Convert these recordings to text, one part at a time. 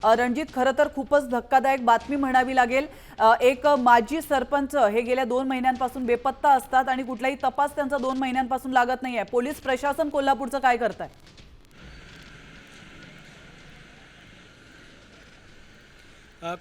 रणजित, खरं तर खूपच धक्कादायक बातमी म्हणावी लागेल। एक माजी सरपंच हे गेल्या 2 महिन्यांपासून बेपत्ता असतात आणि कुठलाही तपास त्यांचा 2 महिन्यांपासून लागत नाहीये। पोलीस प्रशासन कोल्हापूरचं काय करताय?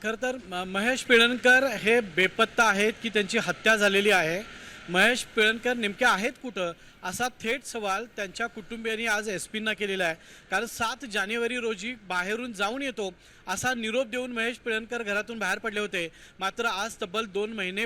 खरं तर महेश पिळणकर हे बेपत्ता आहेत की त्यांची हत्या झालेली आहे। महेश पिळणकर नेमके आहेत कुठं असा थेट सवाल त्यांच्या कुटुंबियांनी आज एसपींना केलेला आहे। कारण 7 जानेवारी रोजी बाहेरून जाऊन येतो असा निरोप देऊन महेश पिळणकर घरातून बाहेर पडले होते, मात्र आज तब्बल 2 महिने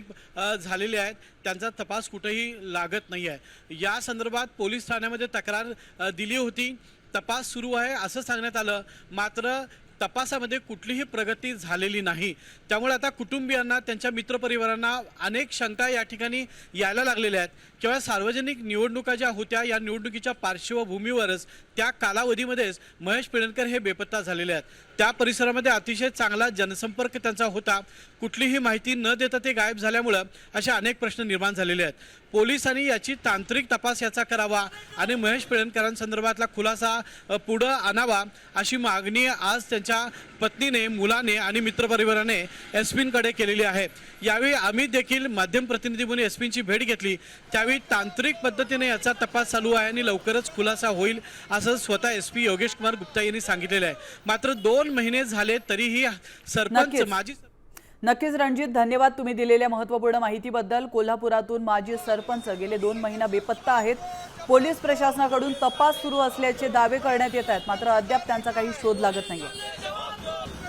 झालेले आहेत, त्यांचा तपास कुठेही लागत नाही आहे। या संदर्भात पोलीस ठाण्यामध्ये तक्रार दिली होती, तपास सुरू आहे असं सांगण्यात आलं, मात्र तपासामध्ये कुठलीही प्रगती झालेली नाही। त्यामुळे आता कुटुंबियांना, त्यांच्या मित्रपरिवारांना अनेक शंका या ठिकाणी यायला लागलेल्या आहेत। केवळ सार्वजनिक निवडणुका ज्या होत्या, या निवडणुकीच्या पार्श्वभूमीवरच त्या कालावधीमध्येच महेश पिळणकर हे बेपत्ता झालेले आहेत। त्या परिसरामध्ये अतिशय चांगला जनसंपर्क त्यांचा होता, कुठलीही माहिती न देता ते गायब झाल्यामुळे असे अनेक प्रश्न निर्माण झालेले आहेत। पोलिसांनी याची तांत्रिक तपास याचा करावा आणि महेश पिळणकरांसंदर्भातला खुलासा पुढे आणावा अशी मागणी आज त्यांच्या पत्नीने, मुलाने आणि मित्रपरिवाराने एसपींकडे केलेली आहे। यावेळी आम्ही देखील माध्यम प्रतिनिधी म्हणून एसपींची भेट घेतली, त्यावेळी तांत्रिक पद्धतीने याचा तपास चालू आहे आणि लवकरच खुलासा होईल असं स्वतः एसपी योगेश कुमार गुप्ता यांनी सांगितलेलं आहे। मात्र 2 महिने झाले तरीही सरपंच माजी नक्कीच रणजित, धन्यवाद तुम्ही दिलेल्या महत्त्वपूर्ण माहितीबद्दल। कोल्हापुरातून माजी सरपंच गेले 2 महिना बेपत्ता आहेत। पोलीस प्रशासनाकडून तपास सुरू असल्याचे दावे करण्यात येत आहेत, मात्र अद्याप त्यांचा काही शोध लागत नाहीये।